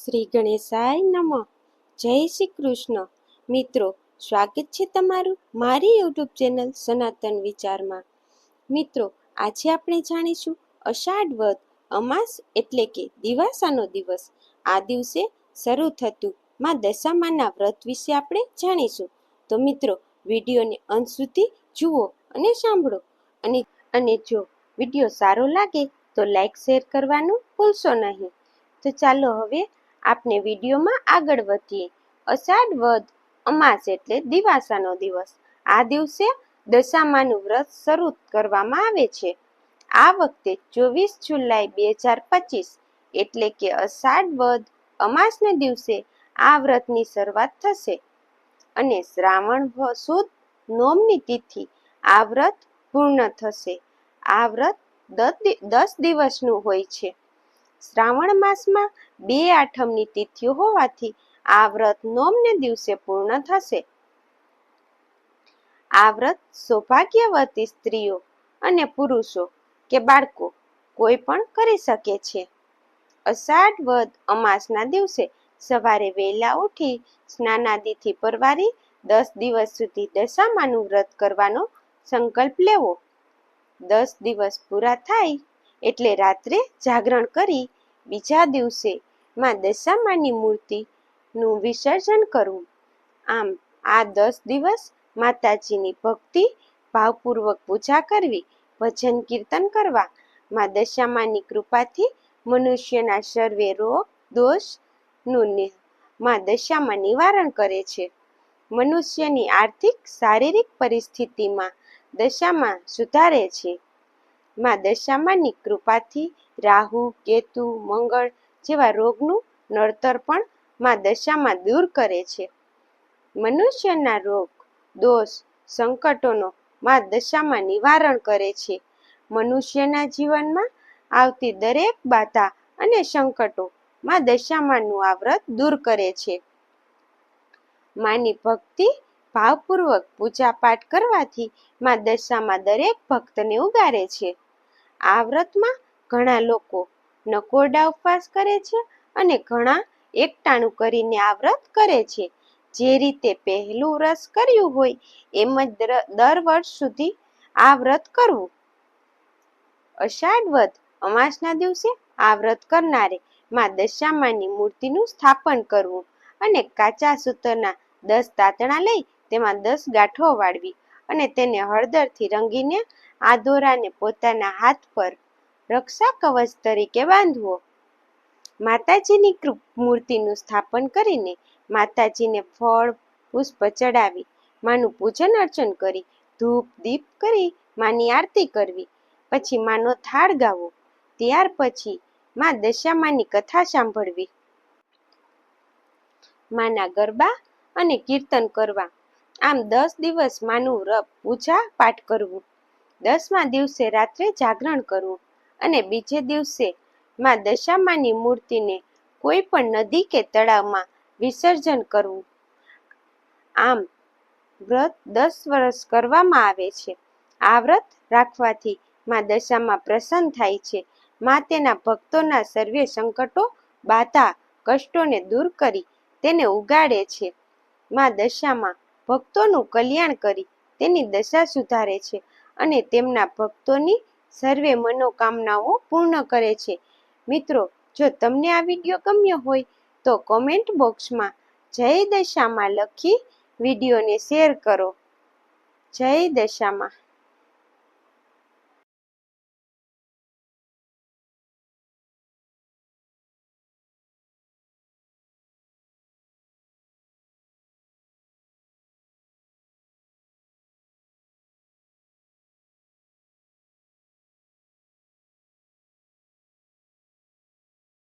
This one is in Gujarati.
શ્રી ગણેશાય નમઃ. જય શ્રી કૃષ્ણ. મિત્રો, સ્વાગત છે તમારું મારી યુટ્યુબ ચેનલ સનાતન વિચારમાં. મિત્રો, આજે આપણે જાણીશું અષાઢ વદ અમાસ એટલે કે દિવાસાનો દિવસ. આ દિવસે શરૂ થતું માં દશામાના વ્રત વિશે આપણે જાણીશું. તો મિત્રો, વિડીયોને અંત સુધી જુઓ અને સાંભળો. અને જો વિડીયો સારો લાગે તો લાઈક શેર કરવાનું ભૂલશો નહીં. તો ચાલો હવે આપણે વિડીયોમાં આગળ વધીએ. અષાઢ વદ અમાસ એટલે દિવાસાનો દિવસ. આ દિવસે દશામાનું વ્રત શરૂ કરવામાં આવે છે. આ વખતે 24 જુલાઈ 2025 એટલે કે અષાઢ વદ અમાસના દિવસે આ વ્રતની શરૂઆત થશે અને શ્રાવણ સુદ નોમની તિથિ આ વ્રત પૂર્ણ થશે. આ વ્રત 10 દિવસનું હોય છે. શ્રાવણ માસમાં 2 આઠમની તિથિઓ હોવાથી આ વ્રત નોમને દિવસે પૂર્ણ થશે. આ વ્રત સૌભાગ્યવતી સ્ત્રીઓ અને પુરુષો કે બાળકો કોઈ પણ કરી શકે છે. અષાઢ વદ અમાસના દિવસે સવારે વહેલા ઉઠી સ્નાનાદિથી પરવારી 10 દિવસ સુધી દશામાનું વ્રત કરવાનો સંકલ્પ લેવો. 10 દિવસ પૂરા થાય એટલે રાત્રે જાગરણ કરી બીજા દિવસે માં દશામાની મૂર્તિનું વિસર્જન કરવું. આમ આ 10 દિવસ માતાજીની ભક્તિ ભાવપૂર્વક પૂજા કરવી, ભજન કીર્તન કરવા. માં દશામાની કૃપાથી મનુષ્યના સર્વે રોગ દોષનું માં દશામાં નિવારણ કરે છે. મનુષ્યની આર્થિક શારીરિક પરિસ્થિતિમાં દશામાં સુધારે છે. માં દશામાની કૃપાથી રાહુ, કેતુ, મંગળ જેવા રોગનું નડતર પણ માં દશામાં દૂર કરે છે. મનુષ્યના રોગ દોષ સંકટોનો માં દશામાં નિવારણ કરે છે. મનુષ્યના જીવનમાં આવતી દરેક બાધા અને સંકટો માં દશામાનું આ વ્રત દૂર કરે છે. માની ભક્તિ ભાવપૂર્વક પૂજા પાઠ કરવાથી માં દશામાં દરેક ભક્તને ઉગારે છે. આ વ્રતમાં ઘણા લોકો નકોરડા ઉપવાસ કરે છે અને ઘણા એકટાણું કરીને આ વ્રત કરે છે. જે રીતે પહેલું વર્ષ કર્યું હોય એમ જ દર વર્ષ સુધી આ વ્રત કરવું. અષાઢ વદ અમાસના દિવસે આ વ્રત કરનારે માં દશામાની મૂર્તિનું સ્થાપન કરવું અને કાચા સૂતરના 10 તાતણા લઈ તેમાં 10 ગાંઠો વાળવી અને તેને હળદરથી રંગીને આ દોરાને પોતાના હાથ પર રક્ષા કવચ તરીકે બાંધવો. માતાજીની મૂર્તિનું સ્થાપન કરીને માતાજીને ફળ પુષ્પ ચડાવી માનું પૂજન અર્ચન કરી ધૂપ દીપ કરી માની આરતી કરવી. પછી માનો થાળ ગાવો. ત્યાર પછી માં દશામાની કથા સાંભળવી, માના ગરબા અને કીર્તન કરવા. આમ 10 દિવસ માનું પૂજા પાઠ કરવું. 10મા દિવસે રાત્રે જાગરણ કરવું અને બીજે દિવસે માં દશામાની મૂર્તિને કોઈ પણ નદી કે તળાવમાં વિસર્જન કરવું. આમ વ્રત 10 વર્ષ કરવામાં આવે છે. આ વ્રત રાખવાથી માં દશામાં પ્રસન્ન થાય છે. માં તેના ભક્તોના સર્વે સંકટો બાધા કષ્ટોને દૂર કરી તેને ઉગાડે છે. માં દશામાં ભક્તોનું કલ્યાણ કરી તેની દશા સુધારે છે અને તેમના ભક્તોની સર્વે મનોકામનાઓ પૂર્ણ કરે છે. મિત્રો, જો તમને આ વિડીયો ગમ્યો હોય તો કોમેન્ટ બોક્સમાં જય દશામાં લખી વિડીયોને શેર કરો. જય દશામાં.